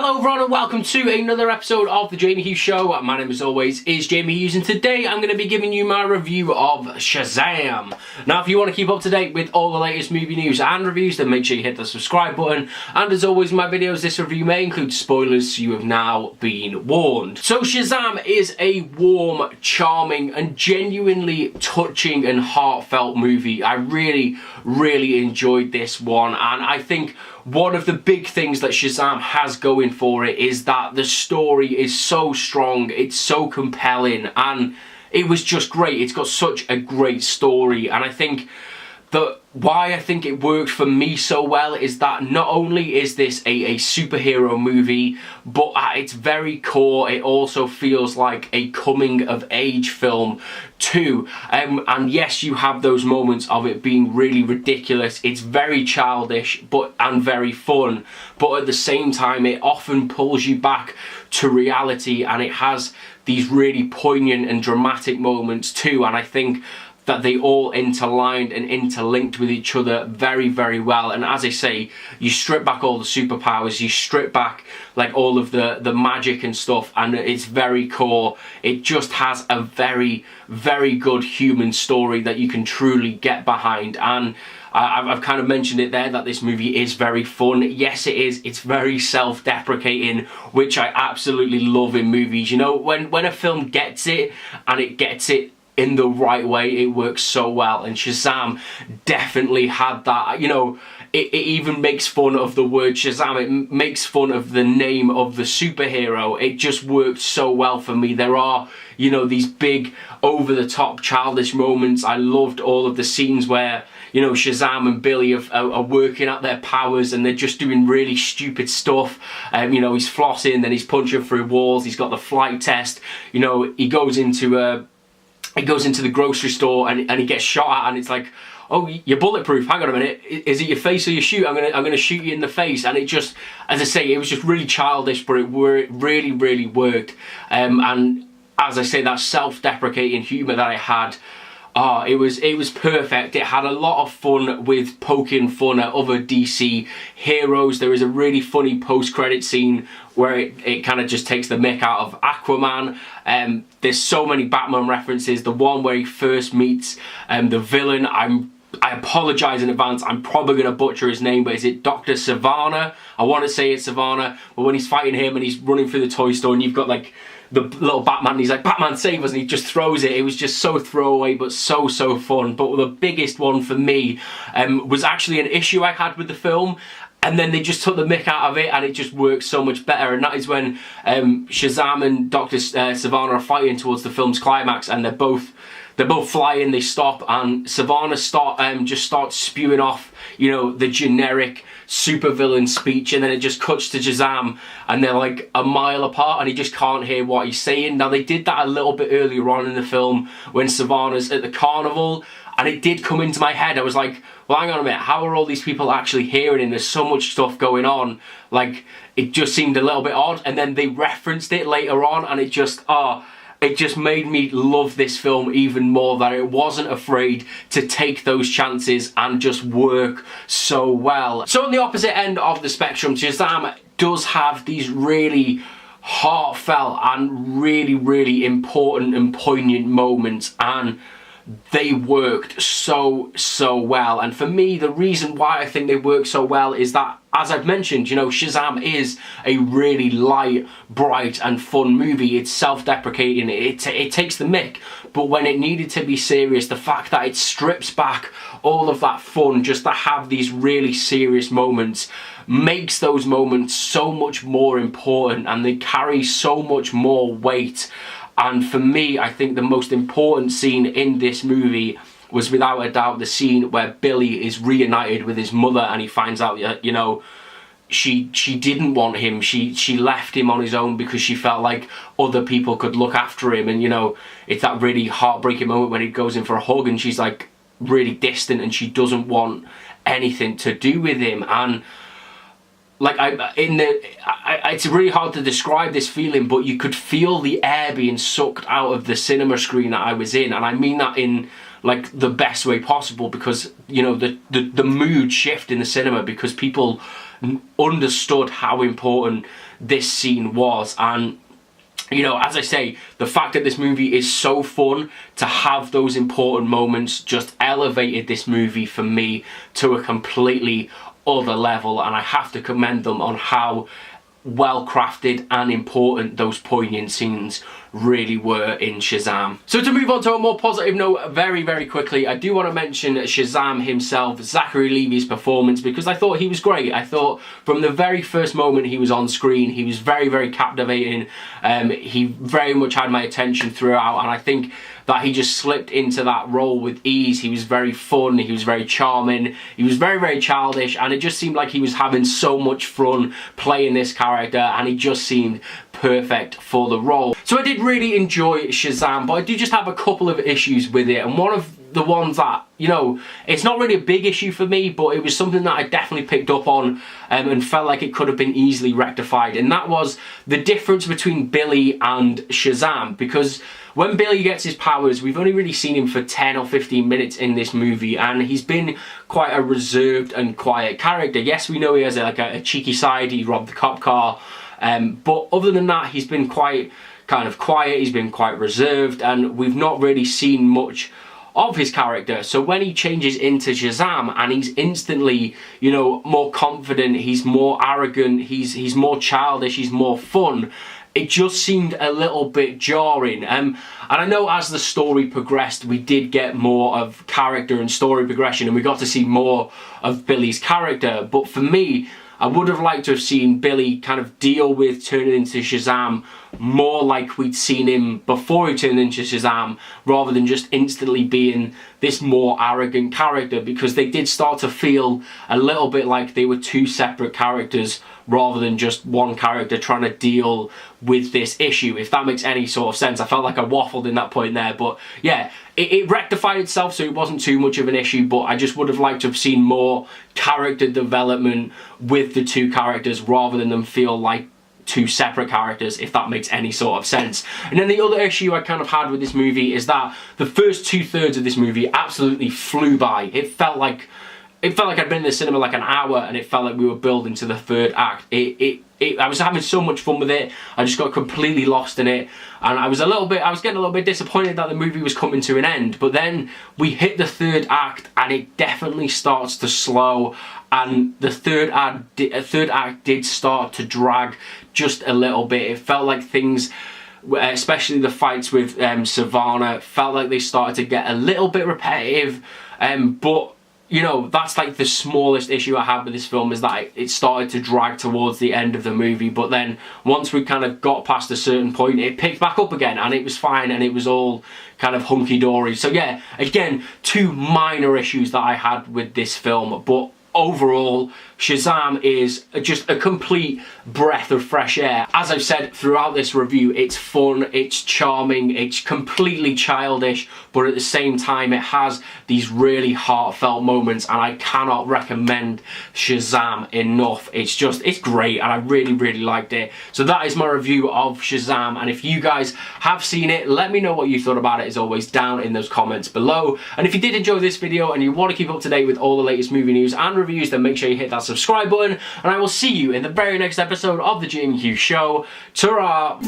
Hello everyone and welcome to another episode of The Jamie Hughes Show. My name as always is Jamie Hughes and today I'm going to be giving you my review of Shazam. Now if you want to keep up to date with all the latest movie news and reviews then make sure you hit the subscribe button, and as always in my videos this review may include spoilers so you have now been warned. So Shazam is a warm, charming and genuinely touching and heartfelt movie. I really enjoyed this one, and I think one of the big things that Shazam has going for it is that the story is so strong, it's so compelling, and it was just great. It's got such a great story, and I think that why I think it worked for me so well is that not only is this a superhero movie, but at its very core it also feels like a coming of age film too. And yes, you have those moments of it being really ridiculous. It's very childish and very fun, but at the same time it often pulls you back to reality, and it has these really poignant and dramatic moments too, and I think that they all interlined and interlinked with each other very well. And as I say, you strip back all the superpowers, you strip back like all of the magic and stuff, and it's very core. It just has a very good human story that you can truly get behind. And I've kind of mentioned it there that this movie is very fun. Yes, it is. It's very self-deprecating, which I absolutely love in movies. You know, when a film gets it, and it gets it in the right way, it works so well, and Shazam definitely had that. You know, it even makes fun of the word Shazam, it makes fun of the name of the superhero. It just worked so well for me. There are, you know, these big over-the-top childish moments. I loved all of the scenes where, you know, Shazam and Billy are working out their powers and they're just doing really stupid stuff. You know, he's flossing, then he's punching through walls, he's got the flight test, you know, he goes into the grocery store and he gets shot at, and it's like, oh, you're bulletproof, hang on a minute, is it your face or your shoot? I'm gonna shoot you in the face. And it just, as I say, it was just really childish, but it really worked. And as I say, that self-deprecating humour that I had, it was perfect. It had a lot of fun with poking fun at other DC heroes. There is a really funny post-credit scene where it kind of just takes the mick out of Aquaman. There's so many Batman references. The one where he first meets the villain, I apologise in advance, I'm probably going to butcher his name, but is it Dr. Savannah? I want to say it's Savannah, but when he's fighting him and he's running through the toy store and you've got like the little Batman, and he's like, Batman save us, and he just throws it. It was just so throwaway but so fun. But the biggest one for me was actually an issue I had with the film, and then they just took the mick out of it and it just works so much better. And that is when Shazam and Dr. Savannah are fighting towards the film's climax, and they're both flying, they stop, and Savannah just starts spewing off, you know, the generic supervillain speech, and then it just cuts to Shazam and they're like a mile apart and he just can't hear what he's saying. Now they did that a little bit earlier on in the film when Savannah's at the carnival, and it did come into my head. I was like, well, hang on a minute, how are all these people actually hearing? And there's so much stuff going on, like it just seemed a little bit odd. And then they referenced it later on, and it just made me love this film even more, that it wasn't afraid to take those chances and just work so well. So on the opposite end of the spectrum, Shazam does have these really heartfelt and really important and poignant moments, and they worked so well. And for me, the reason why I think they work so well is that, as I've mentioned, you know, Shazam is a really light, bright and fun movie. It's self-deprecating, it takes the mick, but when it needed to be serious, the fact that it strips back all of that fun just to have these really serious moments makes those moments so much more important, and they carry so much more weight. And for me, I think the most important scene in this movie was without a doubt the scene where Billy is reunited with his mother, and he finds out that, you know, she didn't want him. She left him on his own because she felt like other people could look after him. And, you know, it's that really heartbreaking moment when he goes in for a hug and she's like really distant and she doesn't want anything to do with him. And like it's really hard to describe this feeling, but you could feel the air being sucked out of the cinema screen that I was in, and I mean that in like the best way possible, because, you know, the mood shift in the cinema, because people, understood how important this scene was. And you know, as I say, the fact that this movie is so fun, to have those important moments just elevated this movie for me to a completely other level, and I have to commend them on how well crafted and important those poignant scenes really were in Shazam. So to move on to a more positive note very quickly, I do want to mention Shazam himself, Zachary Levi's performance, because I thought he was great. I thought from the very first moment he was on screen, he was very captivating. He very much had my attention throughout, and I think that he just slipped into that role with ease. He was very fun, he was very charming, he was very childish, and it just seemed like he was having so much fun playing this character, and he just seemed perfect for the role. So I did really enjoy Shazam, but I do just have a couple of issues with it, and one of the ones that, you know, it's not really a big issue for me, but it was something that I definitely picked up on and felt like it could have been easily rectified, and that was the difference between Billy and Shazam. Because when Billy gets his powers, we've only really seen him for 10 or 15 minutes in this movie, and he's been quite a reserved and quiet character. Yes, we know he has a cheeky side, he robbed the cop car, but other than that, he's been quite kind of quiet, he's been quite reserved, and we've not really seen much of his character. So when he changes into Shazam and he's instantly, you know, more confident, he's more arrogant, he's more childish, he's more fun, it just seemed a little bit jarring. And I know as the story progressed, we did get more of character and story progression, and we got to see more of Billy's character. But for me, I would have liked to have seen Billy kind of deal with turning into Shazam more like we'd seen him before he turned into Shazam, rather than just instantly being this more arrogant character, because they did start to feel a little bit like they were two separate characters rather than just one character trying to deal with this issue, if that makes any sort of sense. I felt like I waffled in that point there, but yeah, it rectified itself, so it wasn't too much of an issue, but I just would have liked to have seen more character development with the two characters rather than them feel like two separate characters, if that makes any sort of sense. And then the other issue I kind of had with this movie is that the first 2/3 of this movie absolutely flew by. It felt like I'd been in the cinema like an hour, and it felt like we were building to the third act. I was having so much fun with it. I just got completely lost in it, and I was getting a little bit disappointed that the movie was coming to an end. But then we hit the third act, and it definitely starts to slow, and the third act did start to drag just a little bit. It felt like things, especially the fights with Savannah, felt like they started to get a little bit repetitive, but you know, that's like the smallest issue I have with this film, is that it started to drag towards the end of the movie. But then once we kind of got past a certain point, it picked back up again, and it was fine, and it was all kind of hunky-dory. So yeah, again, two minor issues that I had with this film, but overall, Shazam is just a complete breath of fresh air. As I've said throughout this review, it's fun, it's charming, it's completely childish, but at the same time it has these really heartfelt moments, and I cannot recommend Shazam enough. It's great, and I really liked it. So that is my review of Shazam, and if you guys have seen it, let me know what you thought about it, as always, down in those comments below. And if you did enjoy this video and you want to keep up to date with all the latest movie news and reviews, then make sure you hit that subscribe button, and I will see you in the very next episode of The Jamie Hughes Show. Ta-ra!